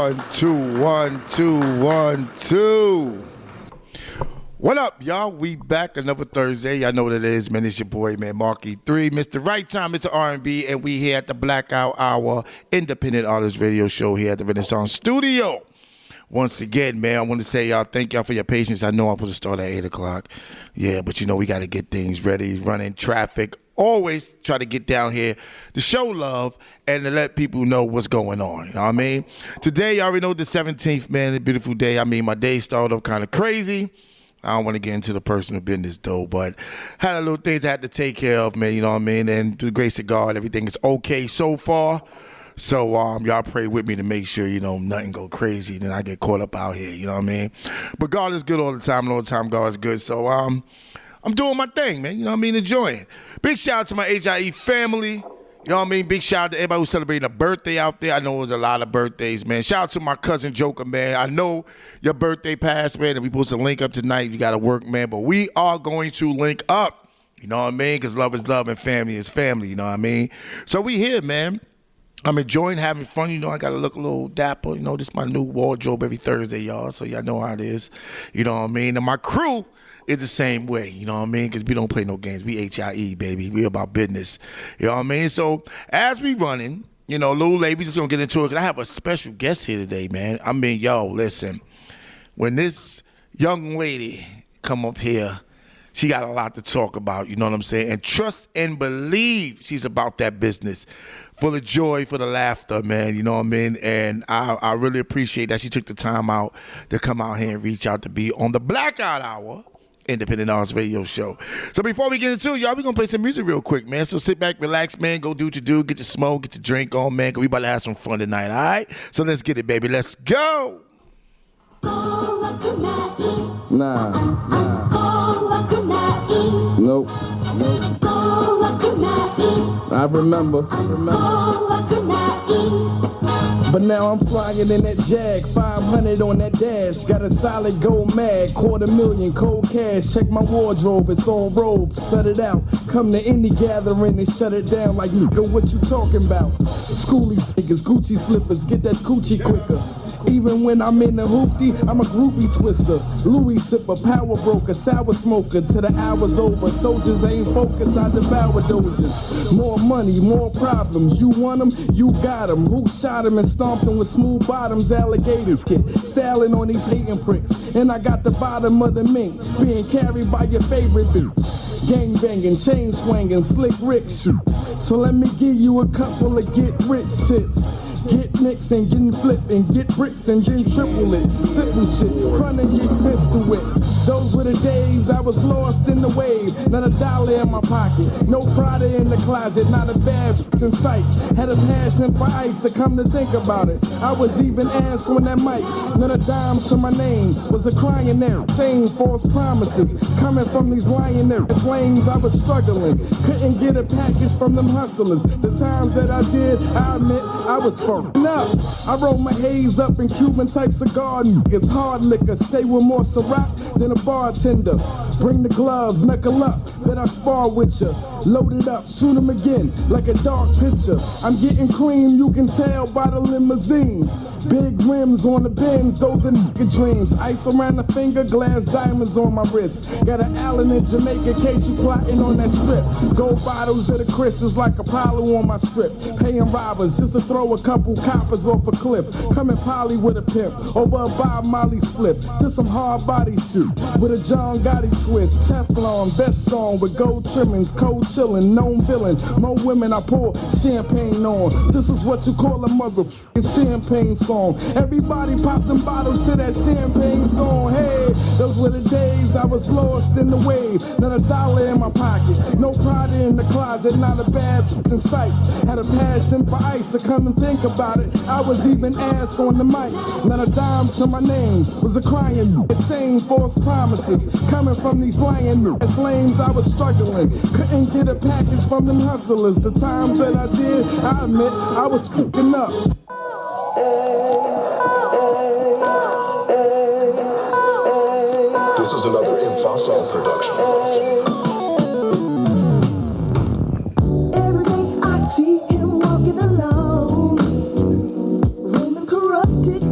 1, 2, 1, 2, 1, 2. What up, y'all? We back another Thursday. Y'all know what it is, man. It's your boy, man, Markie 3, Mr. Right Time, Mr. R&B, and we here at the Blackout Hour Independent Artist Radio Show here at the Renaissance Studio. Once again, man, I want to say y'all, thank y'all for your patience. I know I'm supposed to start at 8 o'clock. Yeah, but you know we got to get things ready, running traffic. Always try to get down here to show love and to let people know what's going on. You know what I mean? Today, you already know the 17th, man, a beautiful day. I mean, my day started off kind of crazy. I don't want to get into the personal business, though, but had a little things I had to take care of, man, you know what I mean? And through the grace of God, everything is okay so far. So y'all pray with me to make sure, you know, nothing go crazy, then I get caught up out here, you know what I mean? But God is good all the time, and all the time God is good. So I'm doing my thing, man, you know what I mean? Enjoying. Big shout out to my HIE family. You know what I mean? Big shout out to everybody who's celebrating a birthday out there. I know it was a lot of birthdays, man. Shout out to my cousin Joker, man. I know your birthday passed, man, and we supposed to link up tonight. You got to work, man, but we are going to link up. You know what I mean? Because love is love and family is family, you know what I mean? So we here, man. I'm enjoying having fun. You know, I got to look a little dapper. You know, this is my new wardrobe every Thursday, y'all, so y'all know how it is. You know what I mean? And my crew is the same way, you know what I mean? Because we don't play no games. We HIE, baby. We about business. You know what I mean? So as we running, you know, a little late, we just going to get into it because I have a special guest here today, man. I mean, yo, listen. When this young lady come up here, she got a lot to talk about, you know what I'm saying? And trust and believe she's about that business. For the joy, for the laughter, man, you know what I mean? And I really appreciate that she took the time out to come out here and reach out to be on the Blackout Hour Independent Artist Radio Show. So before we get into it, y'all, we gonna play some music real quick, man. So sit back, relax, man. Go do what you do. Get your smoke, get your drink on, man. Cause we about to have some fun tonight, all right? So let's get it, baby. Let's go. Nah. Nope. I remember. But now I'm flying in that Jag, 500 on that dash. Got a solid gold mag, $250,000 cold cash. Check my wardrobe, it's on robe, studded out. Come to any gathering and shut it down like nigga, what you talking about? Schoolie niggas, Gucci slippers, get that coochie quicker. Even when I'm in the hoopty, I'm a groupie twister. Louis sipper, power broker, sour smoker. Till the hour's over, soldiers ain't focused, I devour dojers. More money, more problems. You want them, you got them. Who shot him and stomped him with smooth bottoms, alligator shit. Styling on these hating pricks. And I got the bottom of the mink, being carried by your favorite bitch. Gang banging, chain swinging, slick Rick shit. So let me give you a couple of get rich tips. Get nicks and getting flipped and get bricks and then triple it. Simple shit, front and get pistol whip. Those were the days I was lost in the wave. Not a dollar in my pocket, no Prada in the closet, not a bad in sight. Had a passion for ice to come to think about it. I was even answering that mic. Not a dime to my name, was a crying there. Saying false promises, coming from these lying there. Flames, I was struggling, couldn't get a package from them hustlers. The times that I did, I admit, I was fucked up. I roll my haze up in Cuban type cigar. It's hard liquor, stay with more Ciroc than a bartender. Bring the gloves, knuckle up, bet I spar with ya. Load it up, shoot 'em again, like a dark picture. I'm getting cream, you can tell by the limousines. Big rims on the Benz, those are nigga dreams. Ice around the finger, glass diamonds on my wrist. Got an Allen in Jamaica, case you plotting on that strip. Gold bottles of the Chris is like Apollo on my strip. Paying robbers just to throw a couple coppers off a cliff. Coming poly with a pimp, over a Bob Molly split. To some hard body shoot, with a John Gotti twist. Teflon, vest on with gold trimmings, cold chillin', known villain. More women I pour champagne on. This is what you call a motherfucking champagne song. Everybody pop them bottles till that champagne's gone. Hey, those were the days I was lost in the wave. Not a dollar in my pocket, no Prada in the closet, not a bad in sight. Had a passion for ice to come and think about it. I was even ass on the mic, not a dime to my name. Was a crying, ashamed, false promises coming from these lying as lames. I was struggling, couldn't get a package from them hustlers. The times that I did, I admit I was fucking up. This is another Infosol production. Every day I see him walking alone, roaming corrupted.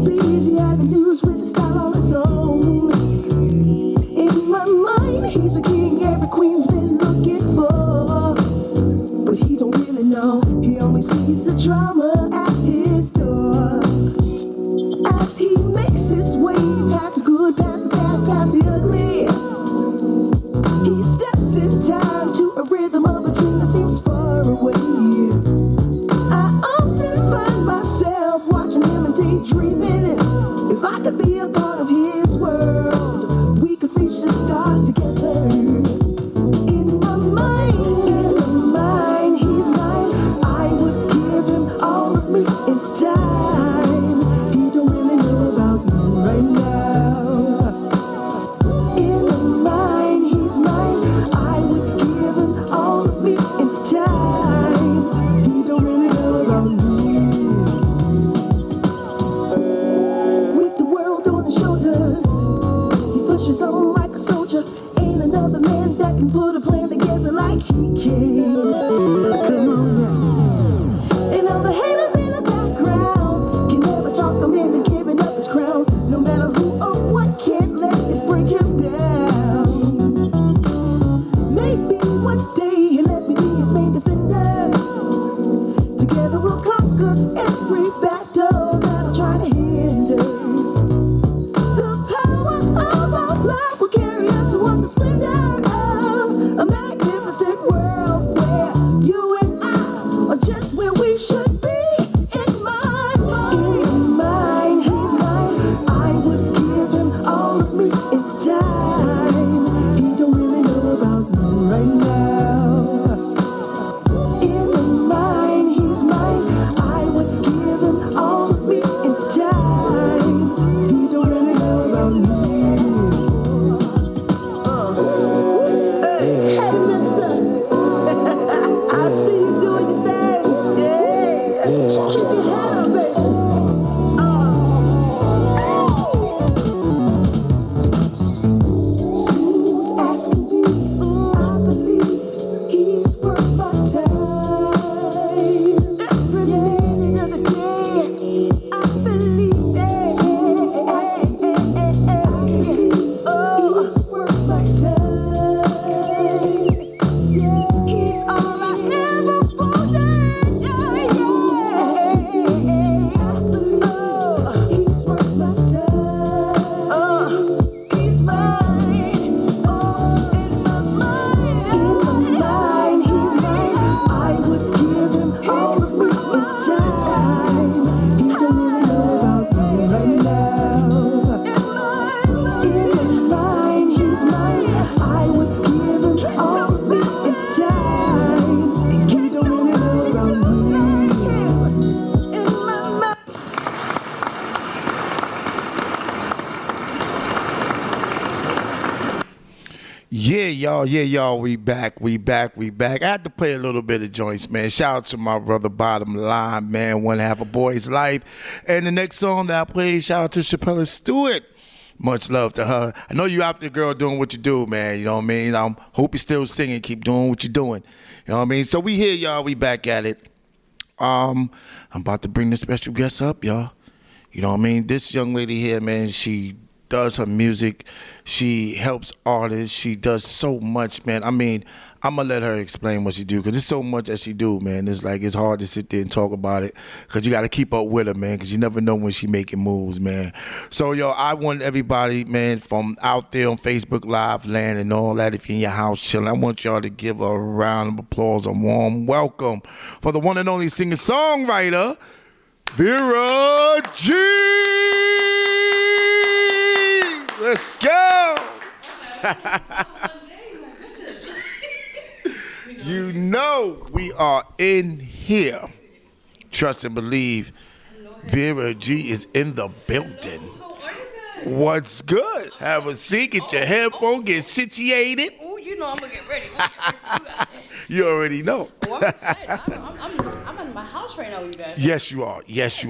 Yeah, y'all, we back. I had to play a little bit of joints, man. Shout out to my brother Bottom Line, man, One Half a Boy's Life. And the next song that I played, shout out to Chappella Stewart. Much love to her. I know you out there, girl, doing what you do, man. You know what I mean? I hope you're still singing. Keep doing what you're doing. You know what I mean? So we here, y'all. We back at it. I'm about to bring the special guest up, y'all. You know what I mean? This young lady here, man, she does her music. She helps artists. She does so much, man. I mean, I'm going to let her explain what she do because there's so much that she do, man. It's hard to sit there and talk about it because you got to keep up with her, man, because you never know when she making moves, man. So, yo, I want everybody, man, from out there on Facebook Live land and all that, if you're in your house chilling, I want y'all to give a round of applause, a warm welcome for the one and only singer-songwriter, Vero G. Let's go. You know we are in here. Trust and believe. Vera G is in the building. What's good? Have a seat, get your headphone, get situated. Oh, you know I'm gonna get ready. You already know. Oh, I'm excited. I'm in my house right now, you guys. Yes, you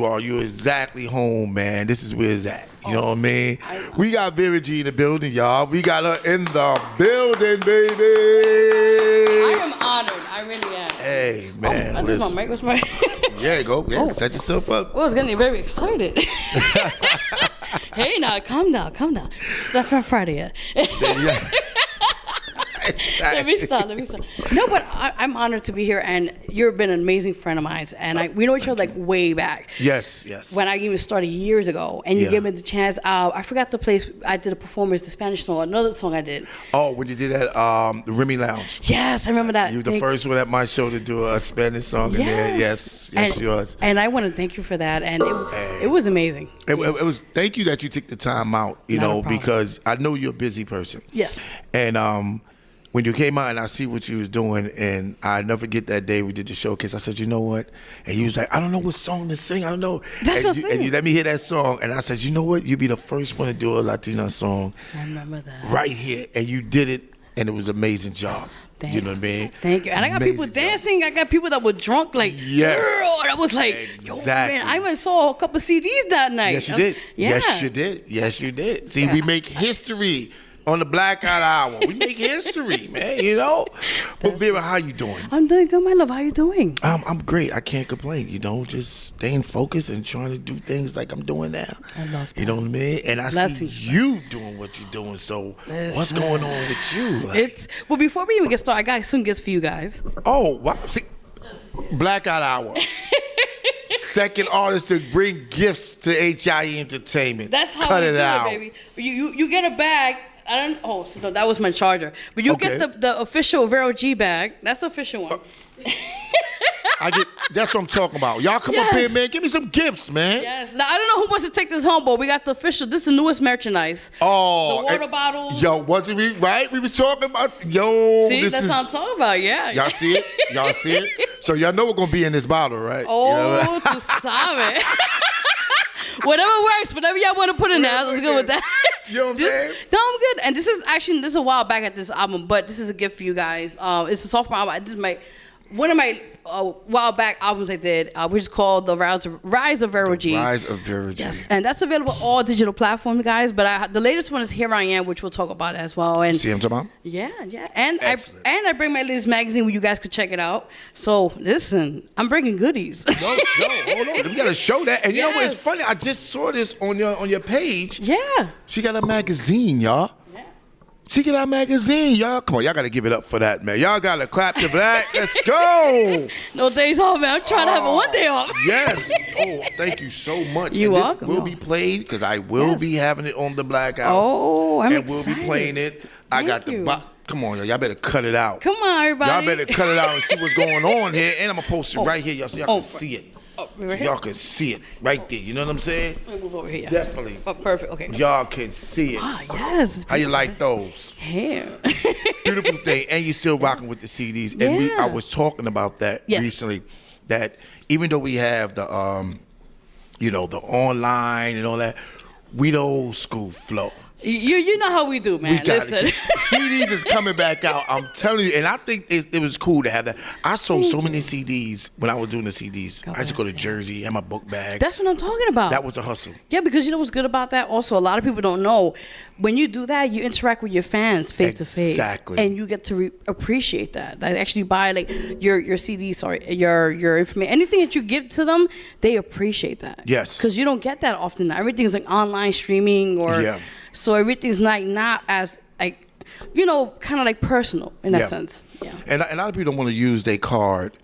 are. You're exactly home, man. This is where it's at. You know what I mean? We got Vera G in the building, y'all. We got her in the building, baby. I am honored. I really am. Hey, man. Oh, this is my mic. What's my? Yeah, go. Yeah, set yourself up. Oh, I was getting very excited. Hey, now, calm down. It's not Friday yet. Let me stop. No, but I'm honored to be here, and you've been an amazing friend of mine, and we know each other like way back. Yes. When I even started years ago, and you gave me the chance. I forgot the place I did a performance, the Spanish song, another song I did. Oh, when you did that, the Remy Lounge. Yes, I remember that. You were the first one at my show to do a Spanish song in there. Yes, yours. And I want to thank you for that, and it was amazing. It was. Thank you that you took the time out. You know, because I know you're a busy person. Yes. And when you came out and I see what you was doing, and I never forget that day we did the showcase, I said, you know what? And you was like, I don't know what song to sing. I don't know. That's what I'm saying. And you let me hear that song, and I said, you know what? You be the first one to do a Latino song. I remember that. Right here. And you did it, and it was an amazing job. You know what I mean? Thank you. And I got people dancing. I got people that were drunk, like, yes. Girl. And I was like, yo, man, I went and saw a couple of CDs that night. Yes, you did. Yeah. Yes, you did. See, we make history on the Blackout Hour. We make history, man, you know? But Vera, how you doing? I'm doing good, my love. How you doing? I'm great. I can't complain, you know, just staying focused and trying to do things like I'm doing now. I love that. You know what I mean? And I see you doing what you're doing, so what's going on with you? Like, well, before we even get started, I got some gifts for you guys. Oh, wow. See, Blackout Hour. Second artist to bring gifts to HIE Entertainment. That's how we do it, baby. You get a bag. So no, that was my charger. But you get the official Vero G bag. That's the official one. That's what I'm talking about. Y'all come up here, man. Give me some gifts, man. Yes. Now, I don't know who wants to take this home, but we got the official. This is the newest merchandise. Oh. The water bottles. Yo, wasn't we right? We was talking about, yo. See, that's what I'm talking about, yeah. Y'all see it? So y'all know we're going to be in this bottle, right? Oh, tu sabe. Whatever works, whatever y'all want to put in there, let's go with that. You know what I'm saying? No, I'm good. And this is a while back at this album, but this is a gift for you guys. It's a sophomore album. This is one of my while back albums I did, which is called The Rise of Vero G. Rise of Vero G. Yes, and that's available on all digital platforms, guys. But the latest one is Here I Am, which we'll talk about as well. And see what I'm talking about? Yeah. And I bring my latest magazine where you guys could check it out. So listen, I'm bringing goodies. No, hold on. We gotta show that. And you know what? It's funny. I just saw this on your page. Yeah. She got a magazine, y'all. She got our magazine, y'all. Come on, y'all got to give it up for that, man. Y'all got to clap to that. Let's go. No days off, man. I'm trying to have a one day off. Yes. Oh, thank you so much. You're welcome. Will be played because I will be having it on the Blackout. Oh, I'm excited. And we'll be playing it. I got the box. Come on, y'all better cut it out. Come on, everybody. Y'all better cut it out and see what's going on here. And I'm going to post it right here, y'all, so y'all can see it. So y'all can see it right there. You know what I'm saying? Let me move over here. Definitely. Oh, perfect. Okay. Y'all can see it. Ah, yes. How you like those? Yeah. Beautiful thing. And you're still rocking with the CDs. And I was talking about that recently. That even though we have the, the online and all that, We the old school flow. You know how we do, man. We got Listen. it. CDs is coming back out. I'm telling you, and I think it was cool to have that. I sold so many CDs when I was doing the CDs. I used to go to Jersey, had my book bag. That's what I'm talking about. That was a hustle. Yeah, because you know what's good about that? Also, a lot of people don't know. When you do that, you interact with your fans face to face. Exactly. And you get to appreciate that. They actually buy like your CDs or your information. Anything that you give to them, they appreciate that. Yes. Because you don't get that often now. Everything's like online streaming or... Yeah. So everything's not as like, kind of like personal in that sense. Yeah. And a lot of people don't want to use their card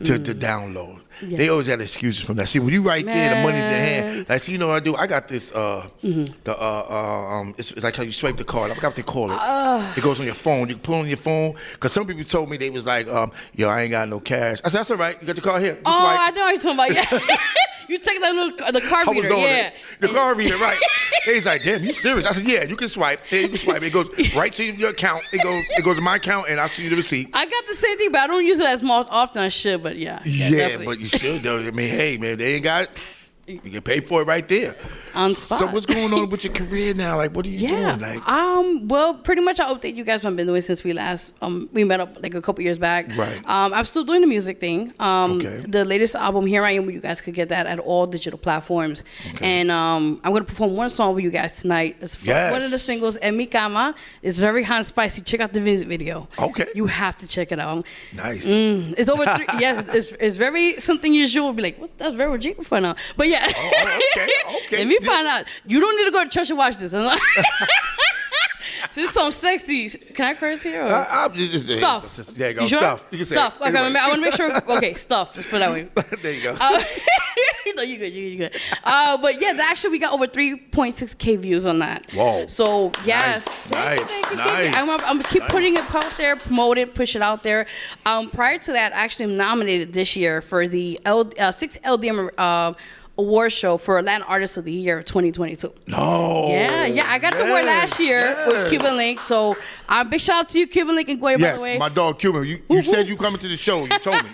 to download. Yes. They always got excuses from that. See, when you right there, the money's in hand. Like, see, you know what I do? I got this. It's like how you swipe the card. I forgot what they call it. It goes on your phone. You can put it on your phone. Because some people told me they was like, yo, I ain't got no cash. I said, that's all right. You got the card here. You swipe. I know what you're talking about. Yeah. You take the card reader, yeah. The card reader, right. He's like, damn, you serious? I said, yeah, you can swipe. Yeah, you can swipe. It goes right to your account. It goes to my account, and I see the receipt. I got the same thing, but I don't use it as often as I should, but yeah. Yeah, but you should, though. I mean, hey, man, they ain't got it. You can pay for it right there. On spot. So what's going on with your career now? Like, what are you doing? Like, well, pretty much I'll update you guys what I've been doing since we last we met up like a couple years back. Right. I'm still doing the music thing. Okay. The latest album, Here I Am, you guys could get that at all digital platforms. Okay. And I'm gonna perform one song for you guys tonight. It's one of the singles, En Mi Cama. It's very hot and spicy. Check out the music video. Okay. You have to check it out. Nice. It's over 3. Yes, it's very something usual. Be like, what's that's Vero G for now? But yeah. Okay. Let me find out. You don't need to go to church and watch this. This is some sexy. Can I curse here? Or? Stuff. There you go. You sure? Stuff. You can say stuff. it. Okay, I want to make sure. Okay, stuff. Let's put it that way. There you go. No, you're good. You're good. But yeah, actually, we got over 3.6K views on that. Whoa. So yes, Nice. I'm gonna keep putting it out there, promote it, push it out there. Prior to that, actually, I'm nominated this year for the 6th LDM award show for Latin Artist of the Year 2022. No. Yeah. I got the award last year with Cuban Link. So big shout out to you, Cuban Link and Goya, by the way. Yes, my dog Cuban. You said you coming to the show. You told me.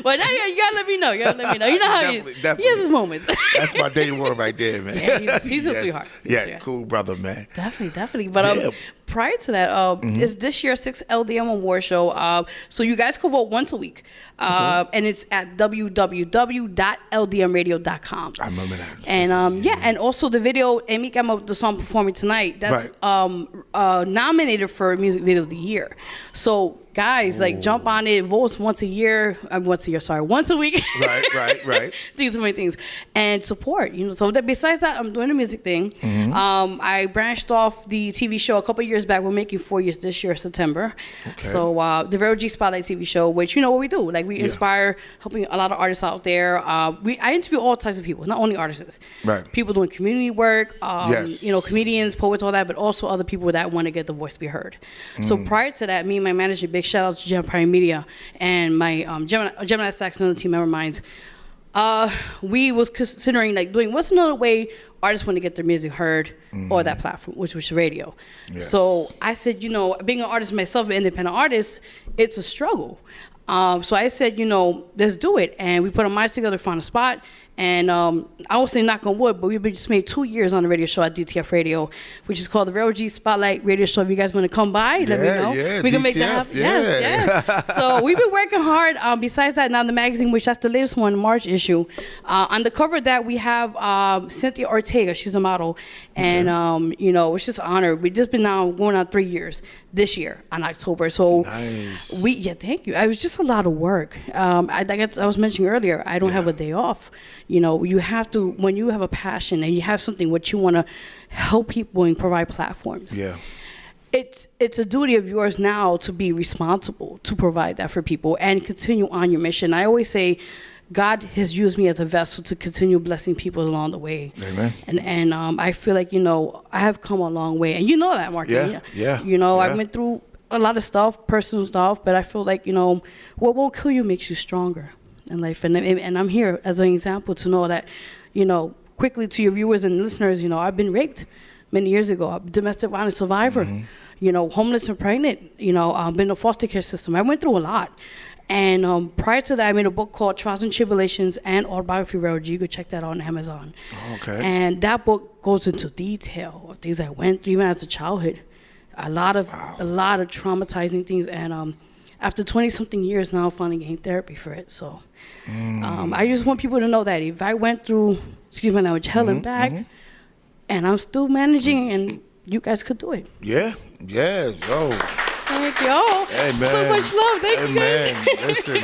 Well, now you gotta let me know. You know how he has his moments. That's my day one right there, man. Yeah, he's a sweetheart. Cool brother, man. Definitely. But prior to that, it's this year's 6th LDM award show. So you guys can vote once a week. And it's at www.ldmradio.com. I remember that. And and also the video, En Mi Cama, the song performing tonight, that's nominated for Music Video of the Year. So guys, jump on it, vote once a week. Right. These are my things. And support, So besides that, I'm doing the music thing. I branched off the TV show a couple years back. We're making 4 years this year, September. Okay. So the Vero G Spotlight TV show, which you know what we do. Like we inspire, helping a lot of artists out there. I interview all types of people, not only artists. Right. People doing community work, comedians, poets, all that, but also other people that want to get the voice be heard. So prior to that, me and my manager, big shout out to Gemini Media and my Gemini Stacks, another team member of mine. We was considering doing what's another way artists want to get their music heard or that platform, which was radio. Yes. So I said, being an artist myself, an independent artist, it's a struggle. So I said, let's do it. And we put our minds together, found a spot. And I won't say knock on wood, but we've just made 2 years on the radio show at DTF Radio, which is called the Vero G Spotlight Radio Show. If you guys want to come by, let me know. Yeah, we can make that happen. Yes. So we've been working hard. Besides that, now the magazine, which that's the latest one, March issue. On the cover of that, we have Cynthia Ortega. She's a model. And, it's just an honor. We've just been now going on 3 years this year on October. So nice. Thank you. It was just a lot of work. I was mentioning earlier, I don't have a day off. You have to, when you have a passion and you have something what you want to help people and provide platforms. Yeah. It's a duty of yours now to be responsible to provide that for people and continue on your mission. I always say, God has used me as a vessel to continue blessing people along the way. Amen. And I feel like, I have come a long way. And you know that, Markie. Yeah. I went through a lot of stuff, personal stuff, but I feel like, what won't kill you makes you stronger in life. And I'm here as an example to know that, quickly to your viewers and listeners, I've been raped many years ago. I'm a domestic violence survivor, homeless and pregnant, I've been in a foster care system. I went through a lot. And prior to that, I made a book called Trials and Tribulations and Autobiography of Vero. You could check that out on Amazon. Okay. And that book goes into detail of things I went through even as a childhood. A lot of traumatizing things. And after 20-something years now, I'm finally getting therapy for it. So I just want people to know that if I went through, excuse my language, hell and back, and I'm still managing, and you guys could do it. Yeah, yo. Thank you. Oh, Hey, man. so much love. Thank you, man, guys. listen.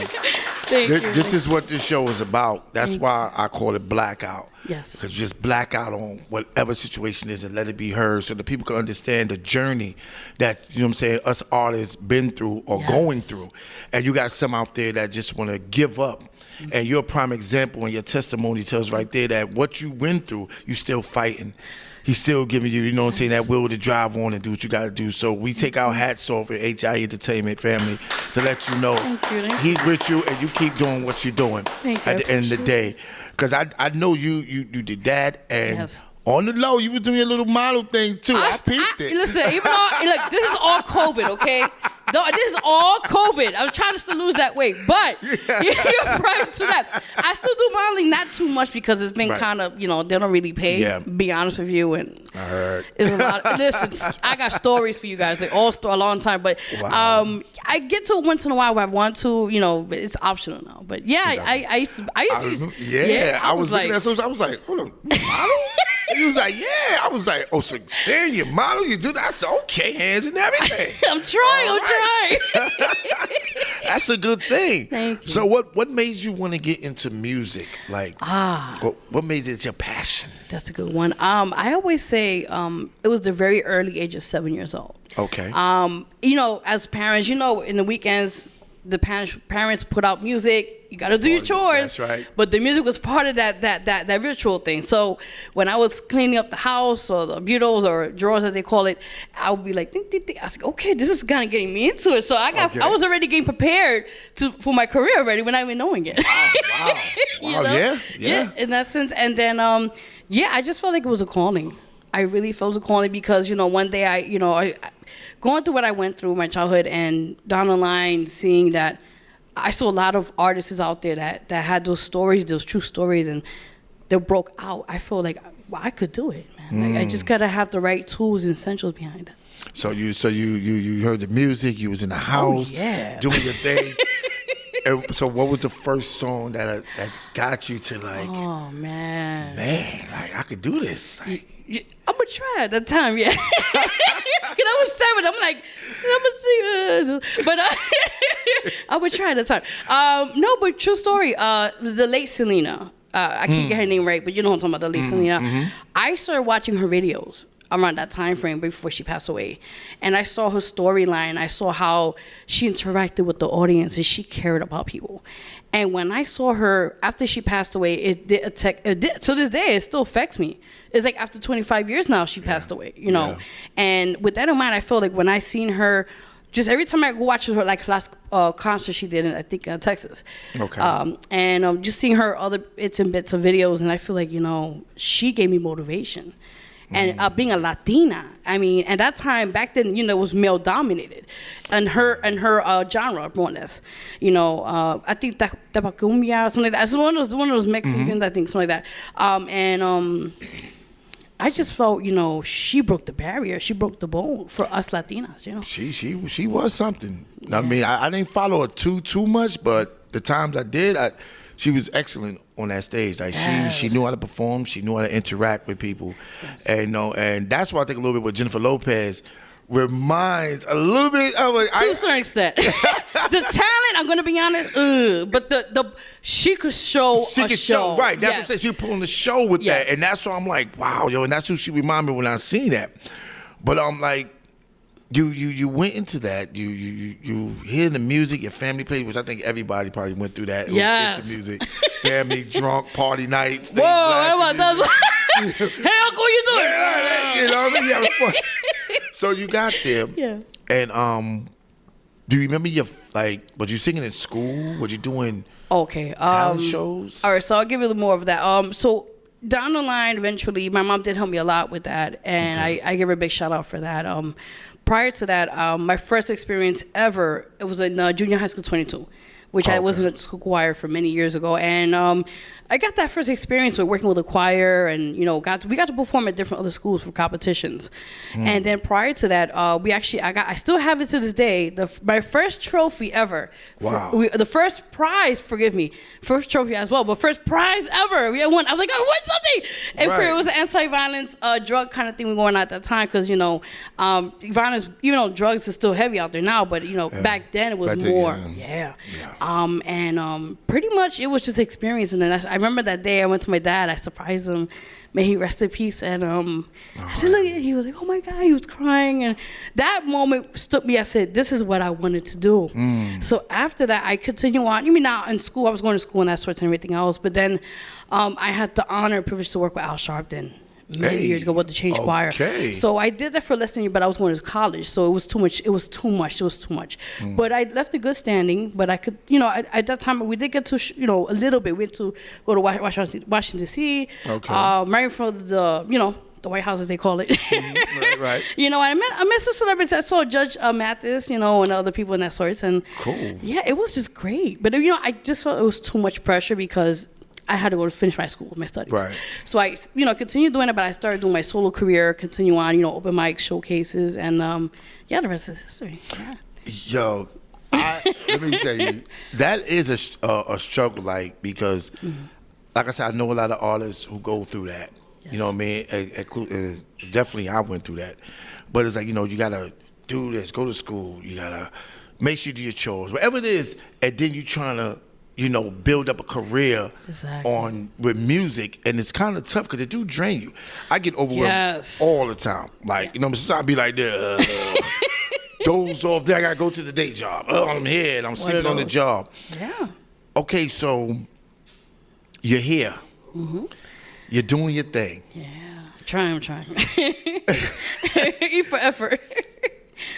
Thank you. This is what this show is about. That's why I call it Blackout. Yes. Because just black out on whatever situation is and let it be heard so that people can understand the journey that, you know what I'm saying, us artists been through or going through. And you got some out there that just want to give up. And you're a prime example, and your testimony tells right there that what you went through, you still fighting. He's still giving you, you know what I'm saying, that will to drive on and do what you got to do. So we take our hats off at HI Entertainment family to let you know he's with you and you keep doing what you're doing at the end of the day. Because I know you did that, and on the low, you was doing your little model thing too. I peeped it. Listen, even though, look, this is all COVID, okay? This is all COVID. I'm trying to still lose that weight, but you're prior to that. I still do modeling, not too much because it's been kind of, you know, they don't really pay. Yeah. Be honest with you, and I heard. It's a lot. Listen, I got stories for you guys. They all store a long time, but I get to it once in a while where I want to. You know, it's optional now. But yeah, I used to. I was looking at something. I was like, hold on, model. He was like, yeah. I was like, oh, so saying you model, you do that? I said, okay, hands and everything. I'm trying. That's a good thing. Thank you. So what made you want to get into music? Like, what made it your passion? That's a good one. I always say it was the very early age of 7 years old. Okay. You know, as parents, you know, in the weekends, the parents put out music. You got to do your chores. That's right. But the music was part of that ritual thing. So when I was cleaning up the house or the bureaus or drawers as they call it, I would be like, ding, ding, ding. I was like, okay, this is kind of getting me into it. So I was already getting prepared for my career already without even knowing it. Wow. You know? Yeah. In that sense. And then, I just felt like it was a calling. I really felt it was a calling because, you know, one day I going through what I went through in my childhood and down the line seeing that I saw a lot of artists out there that had those stories, those true stories, and they broke out. I feel like, well, I could do it, man. Like, I just gotta have the right tools and essentials behind it. So you heard the music, you was in the house, doing your thing. And so what was the first song that got you to like, oh man, like I could do this? Like, I'm gonna try at that time, yeah. Because I was 7, I'm like, I'm gonna sing, but I would try at the time. No, but true story. The late Selena, I can't get her name right, but you know what I'm talking about, the late Selena. I started watching her videos around that time frame before she passed away, and I saw her storyline. I saw how she interacted with the audience and she cared about people. And when I saw her after she passed away, it did to this day it still affects me. It's like after 25 years now she passed away, you know. And with that in mind, I feel like when I seen her, just every time I go watch her, like last concert she did in, I think, Texas. Okay. And just seeing her other bits and bits of videos, and I feel like, you know, she gave me motivation. And being a Latina, I mean, at that time, back then, you know, it was male dominated, and her genre, more or less, you know. I think Tapacumbia or something like that. It's one of those Mexicans, I think, something like that. I just felt, you know, she broke the barrier, she broke the bone for us Latinas, you know. She was something. I mean, I didn't follow her too much, but the times I did, she was excellent on that stage. Like she knew how to perform, she knew how to interact with people, and and that's why I think a little bit with Jennifer Lopez reminds a little bit of to a certain extent. The talent, I'm gonna be honest, but the she could show a show. Right, that's what I'm saying. She put on the show with that, and that's why I'm like, wow, yo, and that's who she reminded me when I seen that. But I'm like, you went into that. You hear the music, your family played, which I think everybody probably went through that. Yes. Into music, family drunk party nights. Whoa, hey uncle, what you doing? You know what I mean? Having fun. So you got there, and do you remember was you singing in school? Was you doing talent shows? All right, so I'll give you a little more of that. So down the line, eventually, my mom did help me a lot with that, and I give her a big shout out for that. Prior to that, my first experience ever, it was in junior high school 22, which I was in a school choir for many years ago. And I got that first experience with working with a choir, and we got to perform at different other schools for competitions. And then prior to that, I still have it to this day, my first trophy ever. Wow. The first prize, first trophy as well, but first prize ever. We had won. I was like, I won something. And it was an anti-violence drug kind of thing going on at that time, because violence, even though drugs is still heavy out there now, but back then it was more. Pretty much it was just experience. And then I remember that day I went to my dad. I surprised him. May he rest in peace. And I said, look, he was like, oh my God, he was crying. And that moment stood me. I said, this is what I wanted to do. So after that, I continued on. Now in school, I was going to school and that sort of everything else. But then I had the honor and privilege to work with Al Sharpton many years ago with the Change Choir. So I did that for less than a year, but I was going to college, so it was too much. But I left in good standing. But I could, at that time we did get to, a little bit. We went to go to Washington D.C. Right in front of the White House, as they call it. Right. I met some celebrities. I saw Judge Mathis, and other people in that sorts. And yeah, it was just great. But I just felt it was too much pressure because I had to go to finish my school, my studies. Right. So I, continued doing it, but I started doing my solo career, continue on, open mic showcases, and the rest is history. Yeah. Yo, let me tell you, that is a struggle, because, like I said, I know a lot of artists who go through that. Yes. You know what I mean? Definitely, I went through that. But it's like, you gotta do this, go to school, you gotta make sure you do your chores, whatever it is, and then you trying to build up a career with music, and it's kind of tough because it do drain you. I get overwhelmed all the time. I'll be like, doze off. Then I gotta go to the day job. I'm here and I'm sleeping on the job. Yeah. Okay, so you're here. You're doing your thing. Yeah. I'm trying. E for effort.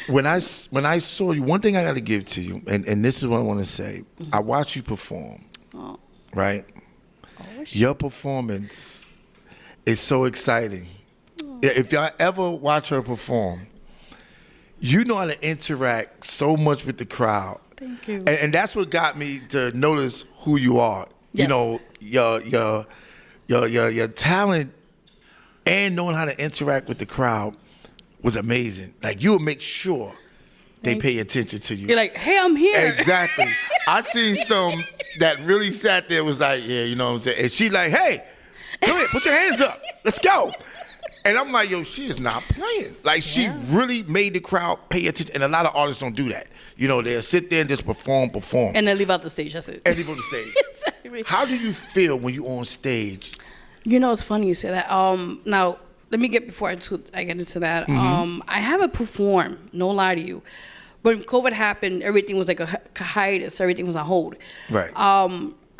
When I saw you, one thing I got to give to you, and this is what I want to say. I watched you perform, right? Your performance is so exciting. If y'all ever watch her perform, you know how to interact so much with the crowd. Thank you. And that's what got me to notice who you are. Yes. Your talent and knowing how to interact with the crowd was amazing. You'll make sure they pay attention to you. You're like, hey, I'm here. Exactly. I seen some that really sat there, was like, yeah, you know what I'm saying? And she like, hey, come here, put your hands up. Let's go. And I'm like, yo, she is not playing. She really made the crowd pay attention. And a lot of artists don't do that. They'll sit there and just perform. And then leave out the stage, that's it. And leave on the stage. Exactly. How do you feel when you're on stage? It's funny you say that. Now, let me get before I get into that. I haven't performed, no lie to you. When COVID happened, everything was like a hiatus. Everything was on hold. Right.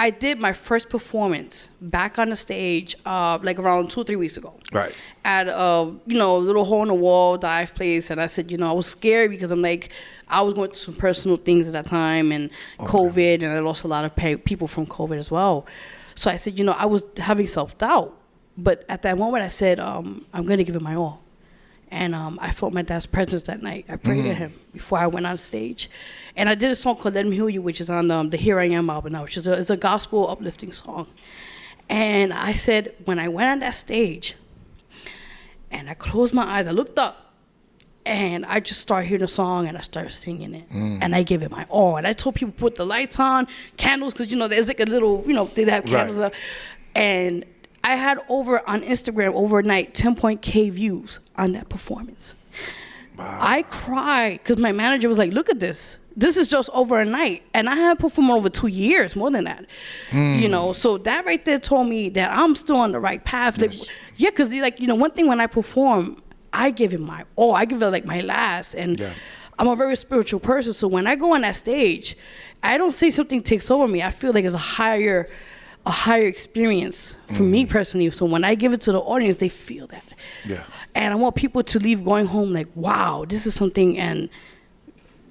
I did my first performance back on the stage around 2-3 weeks ago. Right. At a little hole in the wall dive place, and I said, I was scared because I'm like, I was going through some personal things at that time, and COVID, and I lost a lot of people from COVID as well. So I said, I was having self-doubt. But at that moment, I said, I'm going to give it my all. And I felt my dad's presence that night. I prayed to him before I went on stage. And I did a song called Let Him Heal You, which is on the Here I Am album now, which is it's a gospel uplifting song. And I said, when I went on that stage, and I closed my eyes, I looked up, and I just started hearing the song, and I started singing it. And I gave it my all. And I told people, put the lights on, candles, because, there's like a little, they have candles up. And I had on Instagram overnight 10.k views on that performance. Wow. I cried because my manager was like, look at this. This is just over a night. And I had performed over 2 years, more than that. So that right there told me that I'm still on the right path. Yes. Because one thing when I perform, I give it my all. I give it my last. And I'm a very spiritual person. So when I go on that stage, I don't say something takes over me. I feel like it's a higher experience for me personally. So when I give it to the audience, they feel that. Yeah. And I want people to leave going home like, wow, this is something. And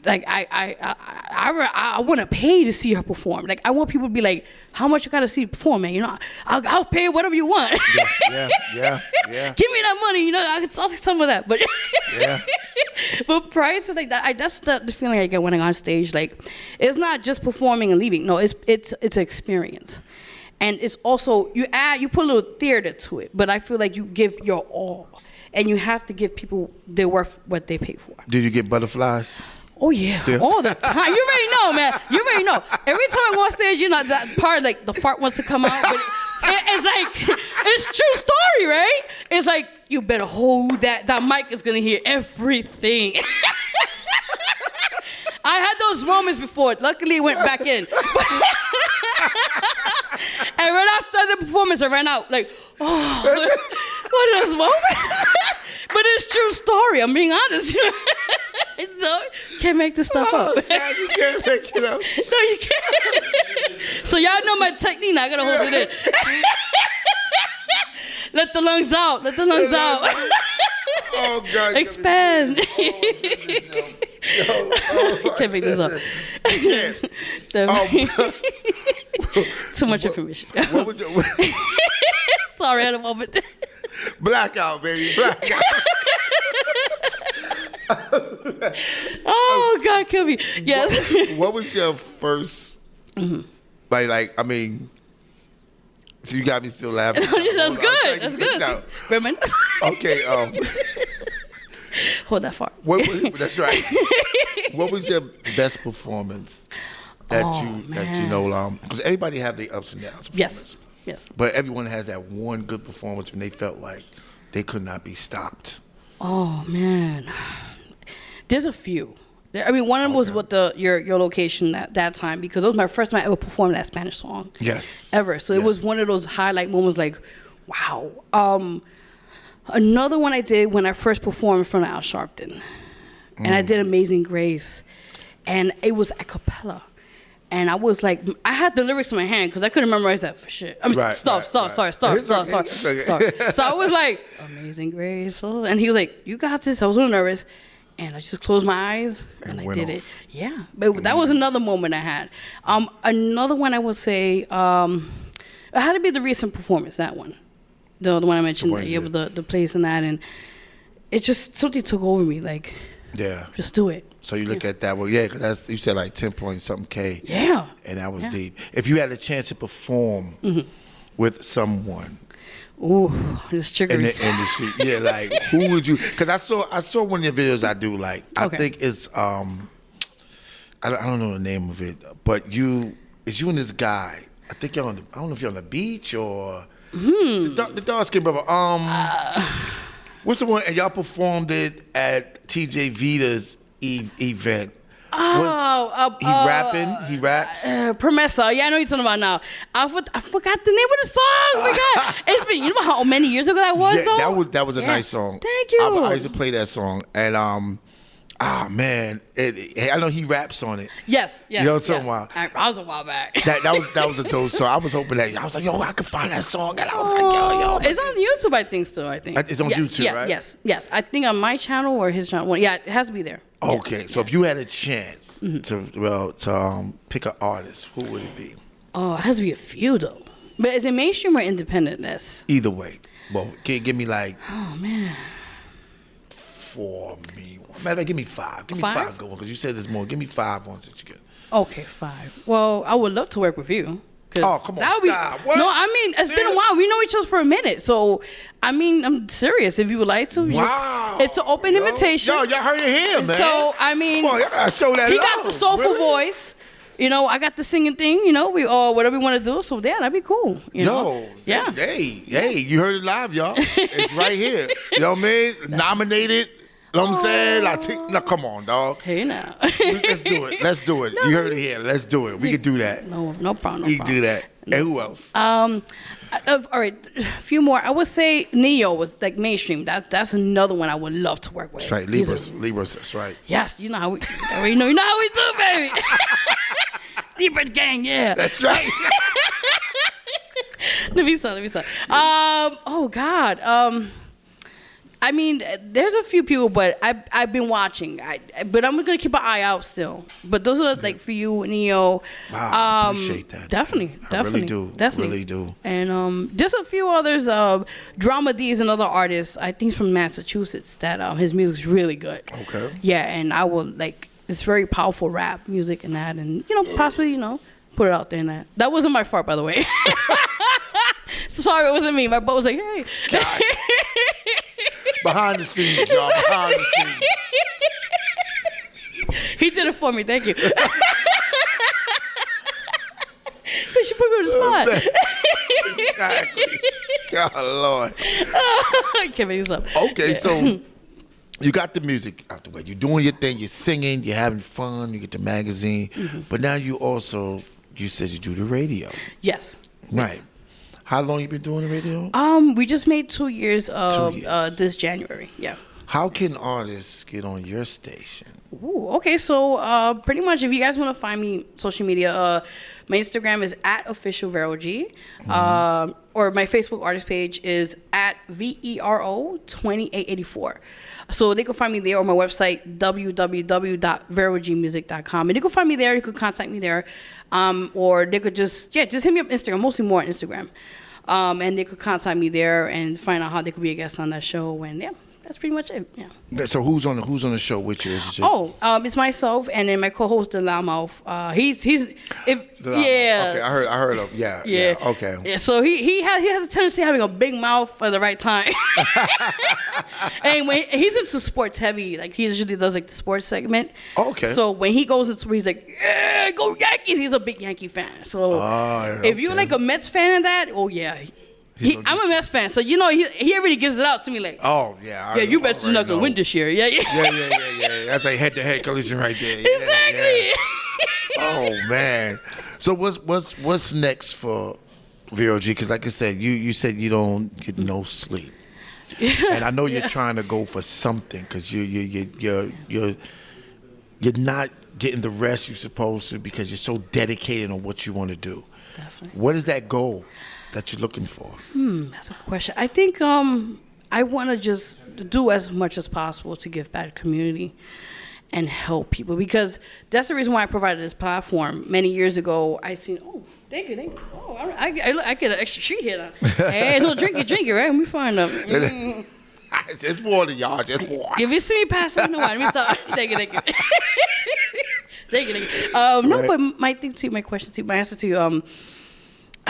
like I want to pay to see her perform. Like I want people to be like, how much you got to see her perform, man? You know, I'll pay whatever you want. Yeah. Give me that money. You know, I'll take some of that. But Yeah. but prior to like that, that's the feeling I get when I'm on stage. Like it's not just performing and leaving. No, it's an experience, and it's also you put a little theater to it. But I feel like you give your all, and you have to give people their worth what they pay for. Did you get butterflies? Oh yeah, Still? all the time. You already know, man. You already know. Every time I go on stage, you know that part, like the fart wants to come out. But it's like it's true story, right? It's like you better hold that. That mic is gonna hear everything. I had those moments before. Luckily, it went back in. And right after the performance, I ran out. Like, oh, what are those moments? But it's true story. I'm being honest. So, can't make this stuff up. God, you can't make it up. No, you can't. So y'all know my technique now. I gotta hold it in. Let the lungs out. Let the lungs out. Oh, God. Expand. Oh, Can't make this up. Too much information. What was your Sorry, at a moment. blackout, baby? Blackout. Oh, God, kill me. Yes. What was your first, like, I mean, so you got me still laughing. That's good. That's good. Remember? Okay, Hold that far. that's right. What was your best performance that you know, because everybody have their ups and downs. Yes. But everyone has that one good performance when they felt like they could not be stopped. Oh, man. There's a few. I mean, one of them was with your location that time, because it was my first time I ever performed that Spanish song. Yes. Ever. So it was one of those highlight moments like, wow. Another one I did when I first performed in front of Al Sharpton. And I did Amazing Grace. And it was a cappella. And I was like, I had the lyrics in my hand because I couldn't memorize that for shit. I mean, stop. So I was like, Amazing Grace. And he was like, you got this. I was a little nervous. And I just closed my eyes and I did it. Yeah. But that was another moment I had. Another one I would say, it had to be the recent performance, that one. The one I mentioned, the place and that. And it just, something took over me. Like, just do it. So you look at that, well, because you said like 10 point something K. Yeah. And that was deep. If you had a chance to perform with someone, ooh, it's triggering. in the industry, like who would you? Because I saw one of your videos. I do like. I think it's I don't know the name of it, but it's you and this guy. I think you're on. I don't know if you're on the beach or the dark skin brother. What's the one? And y'all performed it at TJ Vita's event. He rapping. He raps. Promesa. Yeah, I know what you're talking about now. I forgot the name of the song. Oh my God. It's been, you know how many years ago that was? Yeah, though? that was a nice song. Thank you. I used to play that song, and man, I know he raps on it. Yes. You know what I'm talking about? I was a while back. That was a dope song. I was hoping that I was like, yo, I could find that song, and I was like, yo. It's on YouTube, I think. Still, I think it's on YouTube, right? Yes. I think on my channel or his channel. Well, yeah, it has to be there. Okay, so if you had a chance to pick an artist, who would it be? Oh, it has to be a few though. But is it mainstream or independent? Either way. Well, give me like. Oh man. For me, matter, give me 5. Give me 5 good ones, because you said there's more. Give me 5 ones that you get. Okay, 5. Well, I would love to work with you. Oh, come on, stop. What? No, I mean, it's been a while. We know each other for a minute. So, I mean, I'm serious. If you would like to. Wow. It's an open invitation. Yo, y'all heard it here, man. So, I mean. Come on, y'all gotta show that he love. got the soulful voice. You know, I got the singing thing. You know, we all whatever we want to do. So, yeah, that'd be cool. You know? Yeah. Hey, you heard it live, y'all. It's right here. You know what I mean? Nominated. You know what I'm saying? Now, come on, dog. Hey, now. Let's do it. You heard it here. Let's do it. We can do that. No problem. We can do that. And who else? All right, a few more. I would say Neo was like mainstream. That's another one I would love to work with. That's right. Libras, that's right. Yes, you know how we do, baby. Libra gang, yeah. That's right. Let me start. Oh God. I mean, there's a few people, but I've been watching. But I'm gonna keep an eye out still. But those are like for you, Neo. Wow, I appreciate that. Definitely. Really do. And just a few others. Drama D is another artist. I think he's from Massachusetts. That his music's really good. Okay. Yeah, and I will like. It's very powerful rap music and that, and possibly put it out there in that. That wasn't my fart, by the way. Sorry, it wasn't me. My butt was like, hey. Behind the scenes, y'all. Behind the scenes. He did it for me. Thank you. She put me on the spot. Exactly. God, Lord. I can't make this up. Okay, so you got the music out the way. You're doing your thing. You're singing. You're having fun. You get the magazine. Mm-hmm. But now you said you do the radio. Yes. Right. How long you been doing the radio? We just made 2 years this January. Yeah. How can artists get on your station? Ooh, okay, so pretty much if you guys want to find me social media, my Instagram is @officialverog, or my Facebook artist page is @VERO2884. So they can find me there, or my website www.verogmusic.com, and you can find me there. You can contact me there, or they could just hit me up Instagram, mostly more on Instagram, and they could contact me there and find out how they could be a guest on that show, and yeah. That's pretty much it. Yeah. So who's on the show with you? It's myself and then my co-host the Loudmouth. Okay, I heard of yeah. Okay. Yeah. So he has a tendency of having a big mouth at the right time. And when he's into sports heavy, like he usually does like the sports segment. Okay. So when he goes into, he's like, yeah, go Yankees. He's a big Yankee fan. So if you're like a Mets fan of that, oh yeah. I'm a Mets fan, so he already gives it out to me like. Oh yeah. You bet you're not gonna win this year. Yeah. That's a head-to-head collision right there. Exactly. Yeah. Oh man. So what's next for Vero G? Because like I said, you said you don't get no sleep, and I know you're trying to go for something because you're not getting the rest you're supposed to because you're so dedicated on what you want to do. Definitely. What is that goal that you're looking for? That's a good question. I think I want to just do as much as possible to give back to the community and help people, because that's the reason why I provided this platform. Many years ago, I seen, thank you. Oh, I get an extra sheet here now. Hey, no, drink it, right? Let me find them. It's water, y'all. Just water. If you see me pass out, no, let me stop. Thank you. Thank you. No, but my answer to you,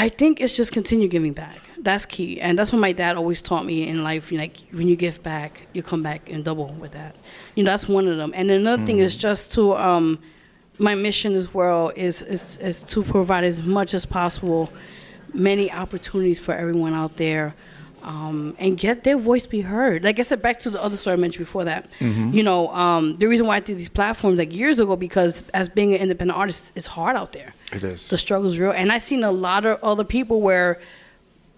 I think it's just continue giving back. That's key. And that's what my dad always taught me in life. Like, when you give back, you come back and double with that. That's one of them. And another thing is just to, my mission as well is to provide as much as possible, many opportunities for everyone out there, and get their voice be heard. Like I said, back to the other story I mentioned before that, the reason why I did these platforms like years ago, because as being an independent artist, it's hard out there. It is. The struggle's real. And I've seen a lot of other people where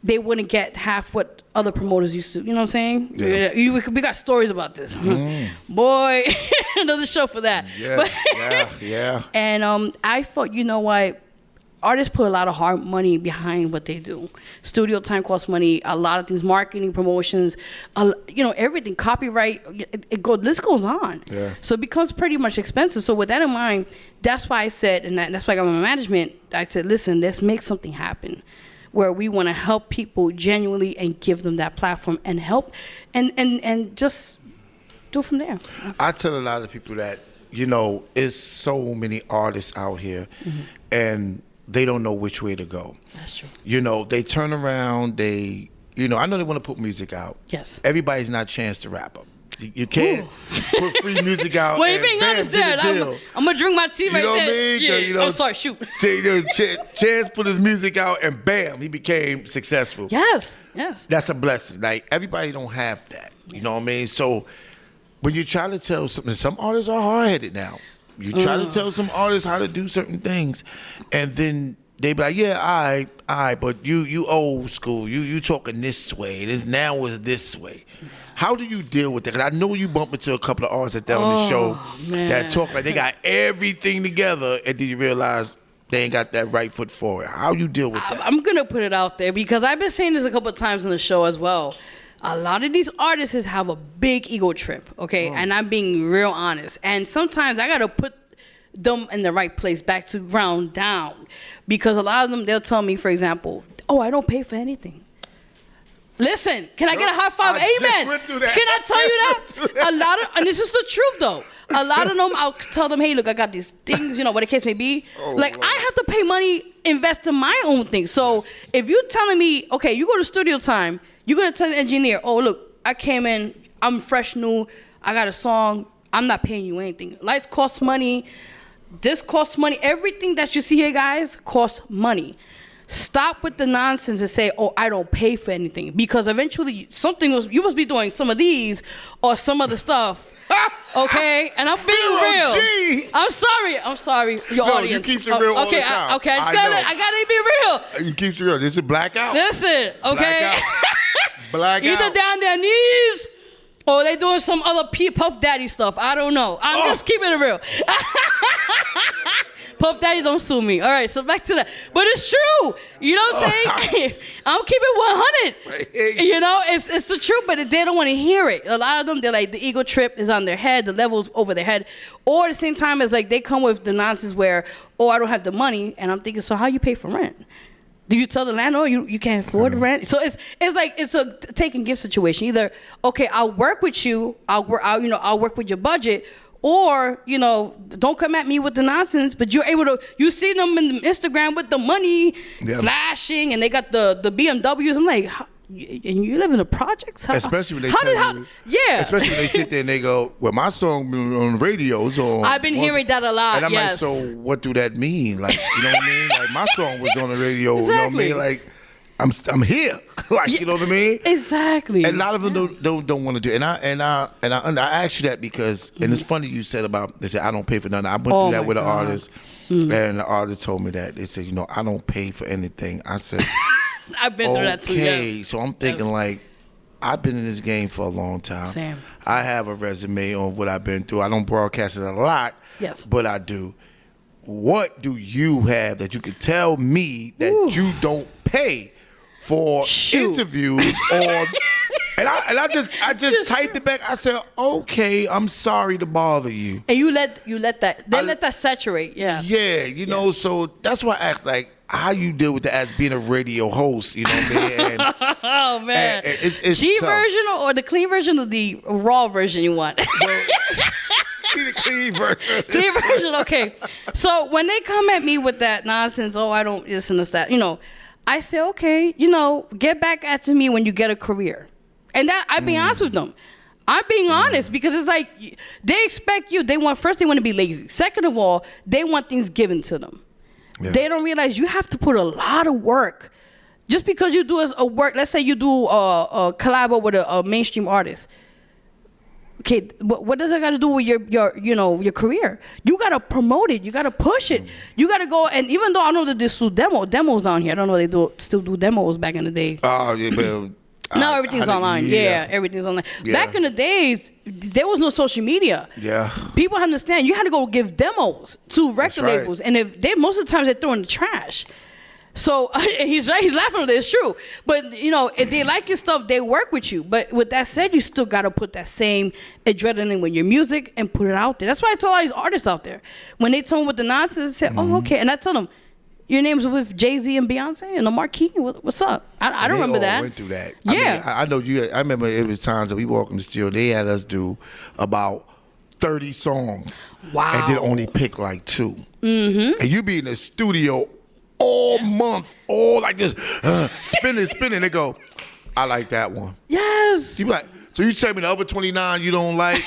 they wouldn't get half what other promoters used to. You know what I'm saying? Yeah. We got stories about this. Boy, another show for that. Yeah. And I thought, you know what? Artists put a lot of hard money behind what they do. Studio time costs money. A lot of things, marketing, promotions, everything, copyright. List goes on. Yeah. So it becomes pretty much expensive. So with that in mind, that's why I said, and that's why I got my management. I said, listen, let's make something happen, where we want to help people genuinely and give them that platform and help, and just do from there. I tell a lot of people that it's so many artists out here, and they don't know which way to go. That's true. They turn around, I know they want to put music out. Yes. Everybody's not a chance to rap up. You can't put free music out. Well, you're being honest there. I'm going to drink my tea right there. You know what I mean? I'm sorry, shoot. Chance put his music out and bam, he became successful. Yes. That's a blessing. Like, everybody don't have that. You know what I mean? So when you try to tell something, some artists are hard-headed now. You try to tell some artists how to do certain things, and then they be like, yeah, all right, but you old school. You talking this way. Now is this way. How do you deal with that? Because I know you bump into a couple of artists that on the show that talk like they got everything together, and then you realize they ain't got that right foot forward. How you deal with that? I'm going to put it out there, because I've been saying this a couple of times on the show as well. A lot of these artists have a big ego trip, okay? And I'm being real honest. And sometimes I got to put them in the right place, back to ground down. Because a lot of them, they'll tell me, for example, oh, I don't pay for anything. Listen, can I get a high five? Amen. Can I tell you that? A lot of, and this is the truth though. A lot of them, I'll tell them, hey, look, I got these things, you know, what the case may be. Like, I have to pay money, invest in my own thing. So if you're telling me, okay, you go to studio time, you're going to tell the engineer, oh, look, I came in, I'm fresh, new, I got a song, I'm not paying you anything. Lights cost money, this costs money. Everything that you see here, guys, costs money. Stop with the nonsense and say, oh, I don't pay for anything. Because eventually you must be doing some of these or some other stuff. Okay? And I'm being real. I'm sorry, your audience. You keep it real all the time. Okay, I gotta be real. You keep it real. This is blackout. Listen, okay? Blackout. Either down their knees or they doing some other Puff Daddy stuff. I don't know. I'm just keeping it real. Puff Daddy, don't sue me. All right, so back to that. But it's true. You know what I'm saying? I'm keeping 100. You know, it's the truth, but they don't want to hear it. A lot of them, they're like, the ego trip is on their head, the level's over their head. Or at the same time, it's like they come with the nonsense where, oh, I don't have the money. And I'm thinking, so how you pay for rent? Do you tell the landlord you can't afford the rent? So it's like it's a take and give situation. Either, okay, I'll work with you, I'll work with your budget, or, you know, don't come at me with the nonsense, but you're able to, you see them in the Instagram with the money flashing, and they got the BMWs. I'm like, and you live in the projects? Especially when they especially when they sit there and they go, well, my song on the radio's on. I've been hearing that a lot, and I'm like, so what do that mean? Like, you know what I mean? Like, my song was on the radio, exactly. You know what I mean? Like, I'm here, like, you know what I mean? Exactly. And a lot of them don't want to do it. And I asked you that because, and it's funny you said about, they said, I don't pay for nothing. I went through that with an artist, and the artist told me that. They said, you know, I don't pay for anything. I said, I've been through that too, yes. So I'm thinking like, I've been in this game for a long time. Same. I have a resume on what I've been through. I don't broadcast it a lot, but I do. What do you have that you could tell me that you don't pay for interviews or and I just typed it back. I said, okay, I'm sorry to bother you. And you let that saturate, Yeah, you know, so that's why I asked, like, how you deal with that as being a radio host, you know what I mean? And, oh man, it's G tough. version or the clean version or the raw version you want? Well, the clean version. Clean version, okay. So when they come at me with that nonsense, oh, I don't this and this that, you know, I say, okay, you know, get back at me when you get a career. And that I'm being honest with them. I'm being honest because it's like they expect you. They want to be lazy. Second of all, they want things given to them. Yeah. They don't realize you have to put a lot of work. Just because you do a work, let's say you do a collab with a mainstream artist. Okay, what does that got to do with your career? You got to promote it. You got to push it. You got to go, and even though I know that they still demos down here, I don't know they still do demos back in the day. Oh yeah, but now everything's online. Yeah, everything's online. Yeah. Back in the days, there was no social media. Yeah, people understand. You had to go give demos to record labels, and if they most of the times they throw in the trash. So he's right. He's laughing at it. It's true. But, you know, if they like your stuff, they work with you. But with that said, you still got to put that same adrenaline with your music and put it out there. That's why I tell all these artists out there. When they tell me with the nonsense, they say, oh, okay. And I tell them, your name's with Jay-Z and Beyonce and the Markie. What's up? I don't remember that. Went through that. Yeah. I know you. I remember it was times that we walk in the studio. They had us do about 30 songs. Wow. And then only pick like 2. Mm-hmm. And you be in the studio all month, all like this, spinning. They go, I like that one. Yes. You be like, so you tell me the other 29 you don't like?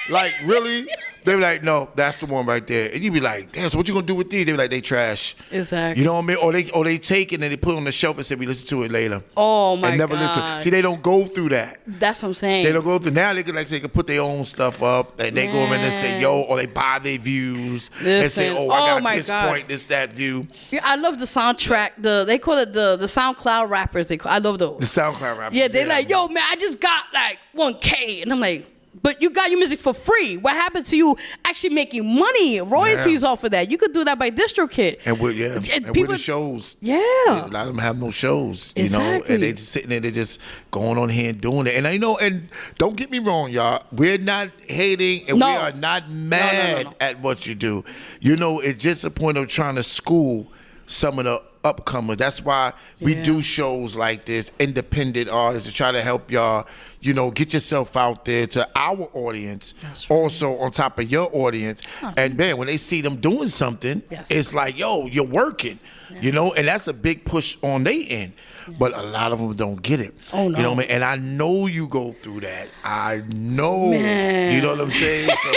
Like, really? They be like, no, that's the one right there. And you be like, damn, so what you gonna do with these? They be like, they trash. Exactly. You know what I mean? Or they take it and they put it on the shelf and say, we listen to it later. Oh my God. And never listen. See, they don't go through that. That's what I'm saying. They don't go through. Now they can put their own stuff up and they go in and say, yo, or they buy their views. And say, oh, I got this point, this, that view. Yeah, I love the soundtrack. They call it the SoundCloud rappers. I love those. The SoundCloud rappers. Yeah, they like, yo, man, I just got like 1K. And I'm like, but you got your music for free. What happened to you actually making money, royalties off of that? You could do that by DistroKid. And with the shows. Yeah. A lot of them have no shows, you know, and they just sitting there, they're just going on here and doing it. And I know, and don't get me wrong, y'all, we're not hating and we are not mad at what you do. You know, it's just a point of trying to school some of the upcomers. That's why we do shows like this, independent artists, to try to help y'all, you know, get yourself out there to our audience, also on top of your audience. And man, when they see them doing something, it's like, yo, you're working, you know, and that's a big push on their end. But a lot of them don't get it. Oh, no. You know what I mean? And I know you go through that. I know. Man. You know what I'm saying? So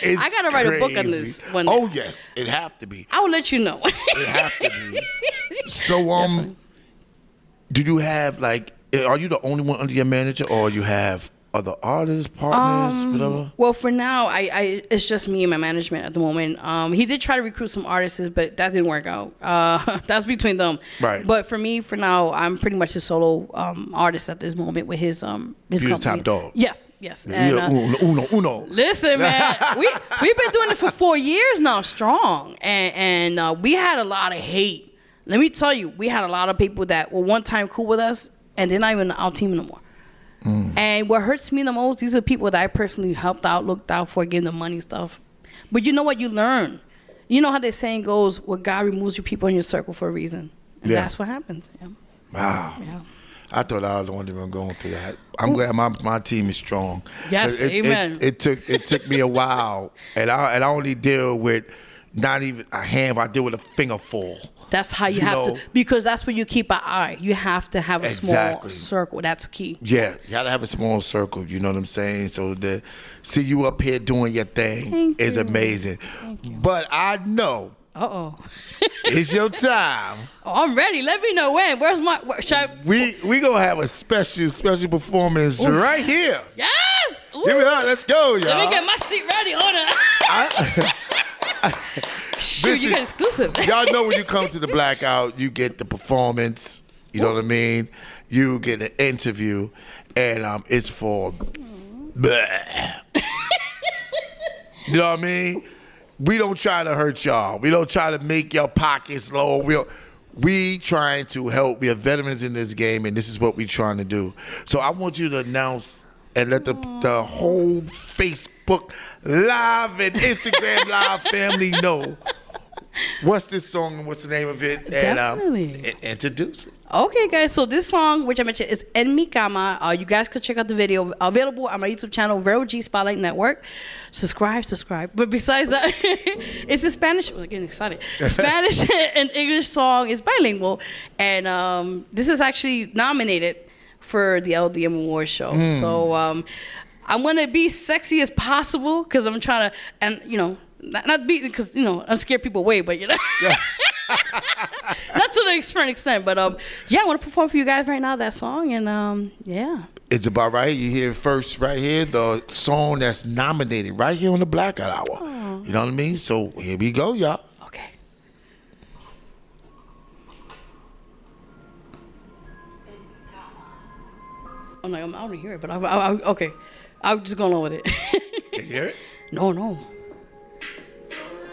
I gotta write a book on this one day. Oh yes, it have to be. I will let you know. It have to be. So do you have like? Are you the only one under your manager, or you have other artists, partners, whatever? Well, for now, I it's just me and my management at the moment. He did try to recruit some artists, but that didn't work out. That's between them. Right. But for me, for now, I'm pretty much a solo artist at this moment with his company. You're the top dog. Yes. And, uno. Listen, man, we've been doing it for 4 years now, strong, and we had a lot of hate. Let me tell you, we had a lot of people that were one time cool with us, and they're not even our team no more. And what hurts me the most, these are people that I personally helped out, looked out for, gave them money and stuff. But you know what? You learn. You know how the saying goes, well, God removes your people in your circle for a reason. And that's what happens. Yeah. Wow. Yeah. I thought I was the one that was going through that. I'm glad my team is strong. Yes, amen. It took me a while, and I only deal with not even a hand. I deal with a finger full. That's how you have to, because that's where you keep an eye. You have to have a small circle. That's key. Yeah, you gotta have a small circle. You know what I'm saying? So to see you up here doing your thing is amazing. Thank you. But I know. It's your time. I'm ready. Let me know when. Where's my? We gonna have a special performance right here. Yes. Ooh. Give me that. Let's go, y'all. Let me get my seat ready. Hold on. Shoot, you got exclusive. Y'all know when you come to the Blackout, you get the performance. You know what I mean? You get an interview, and it's for. Bleh. You know what I mean? We don't try to hurt y'all. We don't try to make your pockets low. We trying to help. We are veterans in this game, and this is what we trying to do. So I want you to announce and let the whole Facebook Live and Instagram Live family know what's this song and what's the name of it. Definitely. And introduce it. Okay, guys. So this song, which I mentioned, is En Mi Cama. You guys could check out the video. Available on my YouTube channel, Vero G Spotlight Network. Subscribe. But besides that, it's a Spanish. I'm getting excited. Spanish and English song. It's bilingual, and this is actually nominated for the LDM Awards show. So I'm gonna be sexy as possible because I'm trying to, and you know, not be because you know I'm scared people away, but you know. Not to the extent, but yeah, I want to perform for you guys right now that song, and yeah. It's about right. You hear it first right here, the song that's nominated right here on the Blackout Hour. You know what I mean? So here we go, y'all. Okay. I'm like, I don't hear it, but I okay. I'm just going on with it. Can you hear it? No.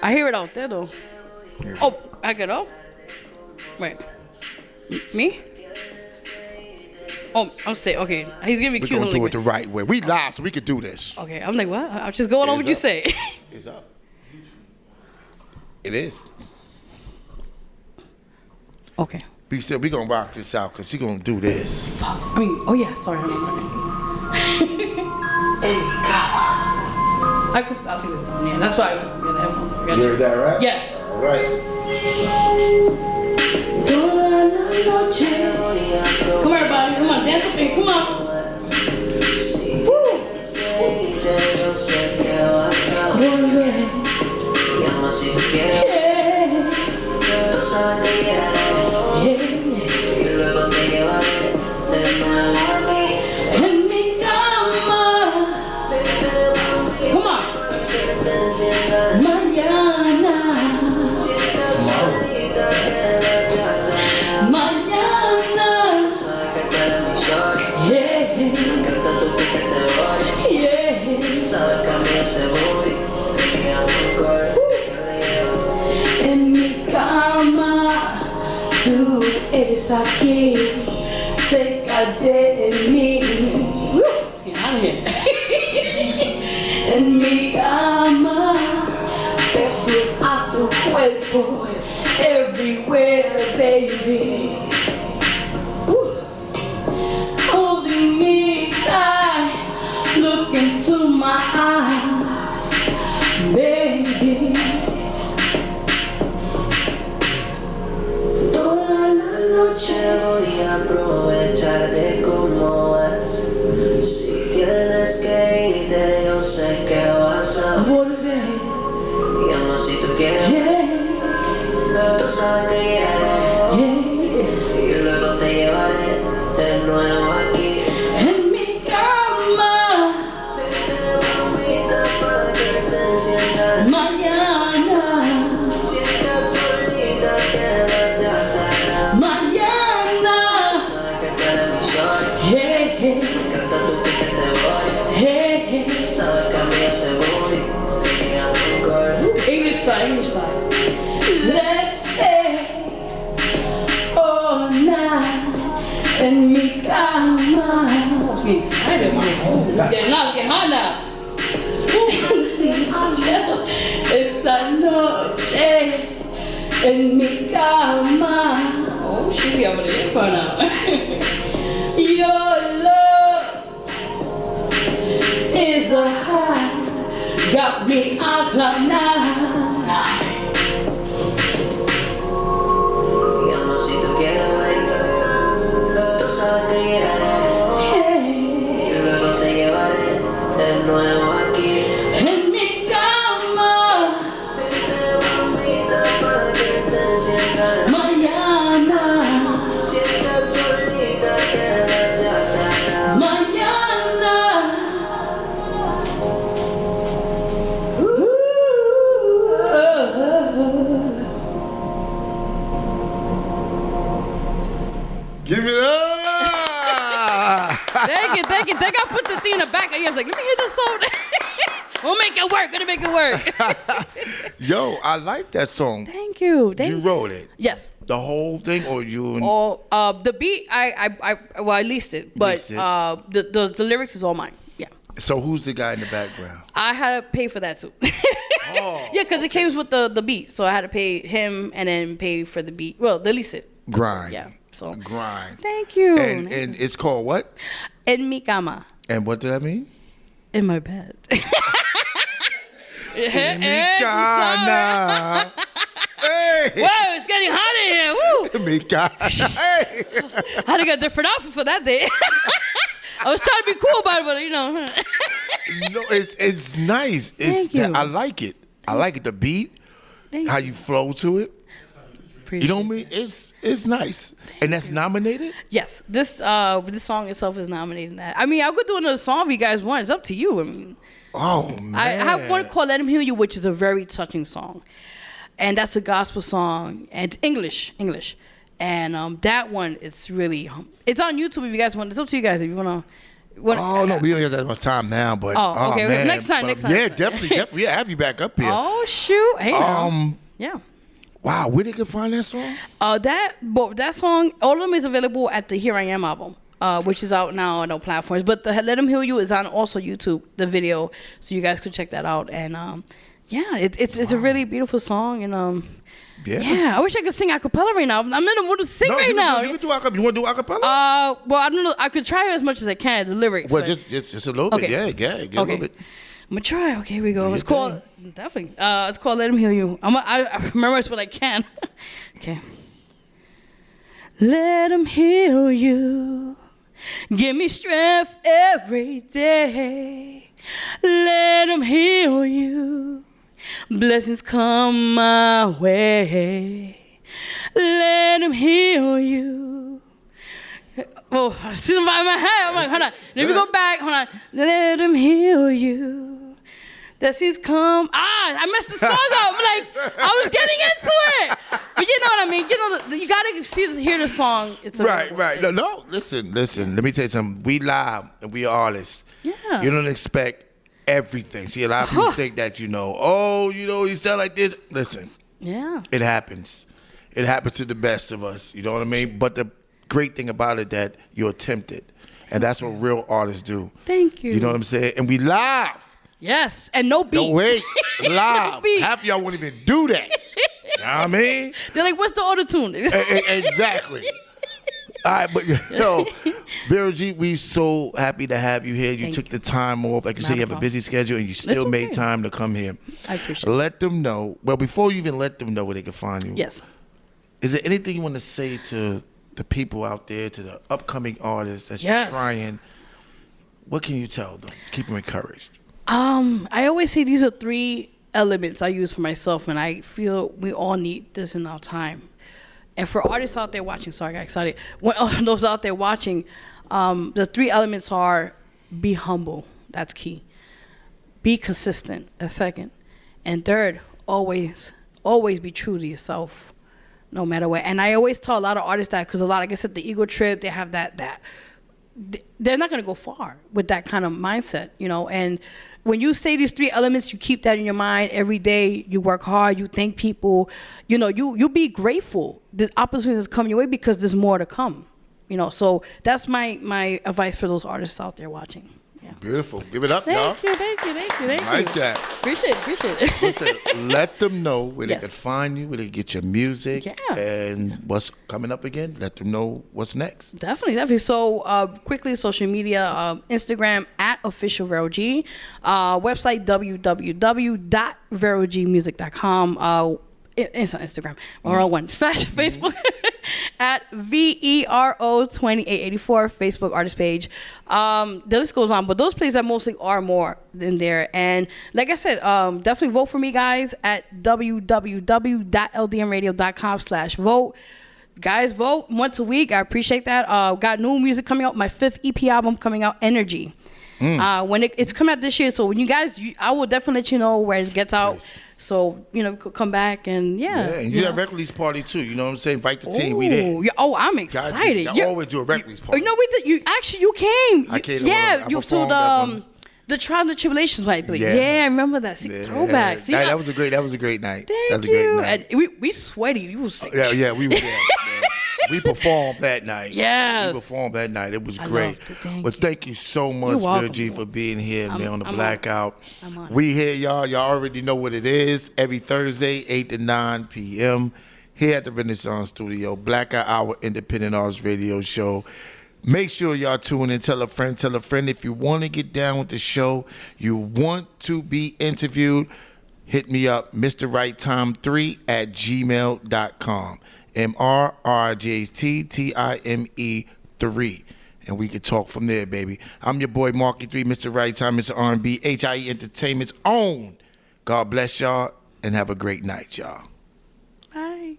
I hear it out there though. Oh, I get up. Wait. Me? Oh, I'm staying. Okay. He's giving me cues. We're going to do it the right way. We live, so we could do this. Okay. I'm like, what? I'm just going on what you say. It's up. It is. Okay. We said we're going to rock this out because she's going to do this. Fuck. I mean, oh yeah. Sorry. I'm I'll take this down. Yeah, that's why I got the headphones. You heard that, right? Yeah. All right. Come on, everybody. Come on, dance with me. Come on. Woo. Come on. Mañana. Yeah. En mi cama, tú eres aquí, cerca de mí. Let's get out of here. En mi cama, besos a tu cuerpo, everywhere, baby. Holding me tight, look into my eyes, baby. Toda la noche voy a aprovechar de cómo vas. Si tienes que irte, yo sé que vas a volver. Llama si tú quieres, tú sabes que y luego te llevaré de nuevo aquí. En mi cama, para que se encienda mañana. Si estás solita, quédate hasta mañana. Sabes que tú eres mi sol. Me encanta tu piquete de body. Sabes que a mí ese booty me llama un girl. English style. Let's stay all night en mi cama. Getting hot now. Esta noche en mi cama. Oh, she over there for now. Your love is a high, got me on cloud nine. Llama si tú quieres bailar, tú sabes que iré, y luego te llevaré de nuevo aquí. En mi cama, te bonita para que se encienda mañana. Si estás solita, quédate hasta mañana. Give it up. Thank you. Think I put the thing in the back. I was like, let me hear this song. We'll make it work. Gonna make it work. Yo, I like that song. Thank you. You wrote it? Yes. The whole thing, or you? The beat, I leased it, but the lyrics is all mine. Yeah. So who's the guy in the background? I had to pay for that too. Oh. Yeah, because it came with the beat, so I had to pay him and then pay for the beat. Well, the lease it. Grind. Yeah. So. Grind. Thank you. And it's called what? En mi cama. And what does that mean? In my bed. En mi cama. Hey. Whoa, it's getting hot in here. Woo. En mi cama. Hey. I had to get a different outfit for that day. I was trying to be cool about it, but you know. No, it's nice. Thank you. I like it. I like it. The beat, how you flow to it. You know what I mean? It's nice. And that's nominated? Yes. This song itself is nominated. I mean, I could do another song if you guys want. It's up to you. I mean, oh man. I have one called "Let Him Heal You," which is a very touching song, and that's a gospel song and English. And that one, it's really it's on YouTube if you guys want. It's up to you guys if you wanna. Oh no, we don't have that much time now, but okay. Man. Next time. Yeah, definitely. Yeah, have you back up here. Oh shoot! Hey, yeah. Wow, where they can find that song? That song, all of them is available at the Here I Am album, which is out now on all platforms. But the Let Him Heal You is on also YouTube, the video, so you guys could check that out. And it's a really beautiful song. And yeah, I wish I could sing a cappella right now. I'm in the mood to sing right now. You can do acapella. You want to do acapella? Well, I don't know. I could try as much as I can the lyrics. Well, just a little bit. Yeah, get a little bit. I'm gonna try. Okay, here we go. It's called definitely. It's called "Let Him Heal You." I memorize what I can. Okay. Let Him heal you. Give me strength every day. Let Him heal you. Blessings come my way. Let Him heal you. Oh, I see them by my head. I'm like, hold on. Let me go back. Hold on. Let Him heal you. That He's come. I messed the song up. Like, I was getting into it. But you know what I mean. You know, you gotta hear the song. It's right. No. Listen. Let me tell you something. We live and we artists. Yeah. You don't expect everything. See, a lot of people think that, you sound like this. Listen. Yeah. It happens. It happens to the best of us. You know what I mean? But the great thing about it that you attempted. And that's what real artists do. Thank you. You know what I'm saying? And we live. Yes. And no beat. No, wait. Live. No beat. Half of y'all won't even do that. You know what I mean? They're like, what's the auto-tune? Exactly. All right, but Vero G, we so happy to have you here. You took the time off. Like you said, you have a busy schedule, and you still made time to come here. I appreciate it. Let them know. Well, before you even let them know where they can find you. Yes. Is there anything you want to say to the people out there, to the upcoming artists that's trying? What can you tell them? Keep them encouraged. I always say these are 3 elements I use for myself, and I feel we all need this in our time. And for artists out there watching, sorry, I got excited. Those out there watching, the 3 elements are: be humble, that's key. Be consistent, that's second. And third, always be true to yourself, no matter what. And I always tell a lot of artists that, because a lot, like I said, the ego trip, they have that. They're not going to go far with that kind of mindset, And when you say these 3 elements, you keep that in your mind every day. You work hard. You thank people. You be grateful. The opportunities come your way because there's more to come. So that's my advice for those artists out there watching. Yeah. Beautiful. Give it up, y'all. Thank you. Like that. Appreciate it. Listen, let them know where they can find you, where they can get your music, and what's coming up again. Let them know what's next. Definitely. So quickly, social media, Instagram @officialverog, website www.verogmusic.com. It's on Instagram. We're on one. Facebook @VERO2884, Facebook artist page. The list goes on, but those places are more in there. And like I said, definitely vote for me, guys, at www.ldmradio.com/vote. Guys, vote once a week. I appreciate that. Got new music coming out. My 5th EP album coming out, Energy. When it's coming out this year, so when you guys, I will definitely let you know where it gets out. Nice. So come back and and you have a record release party too. You know what I'm saying? Invite the team. We there. I'm excited. I always do a record release party. We did. You came. I came. You filled the trials and tribulations, I believe. Yeah, I remember that. Throwback. See, that was a great night. Thank you. And we sweaty. We was sick. Yeah, we were. We performed that night. Yes. We performed that night. It was great. But thank you so much, Vero G, for being here, man, on the Blackout. We here, y'all. Y'all already know what it is. Every Thursday, 8 to 9 p.m. here at the Renaissance Studio. Blackout Hour Independent Artists Radio Show. Make sure y'all tune in. Tell a friend. If you want to get down with the show, you want to be interviewed, hit me up, MrRightTime3@gmail.com. MrRightTime3, and we can talk from there, baby. I'm your boy Markie 3, Mr. Right Time, Mr. R&B, HIE Entertainment's own. God bless y'all, and have a great night, y'all. Bye.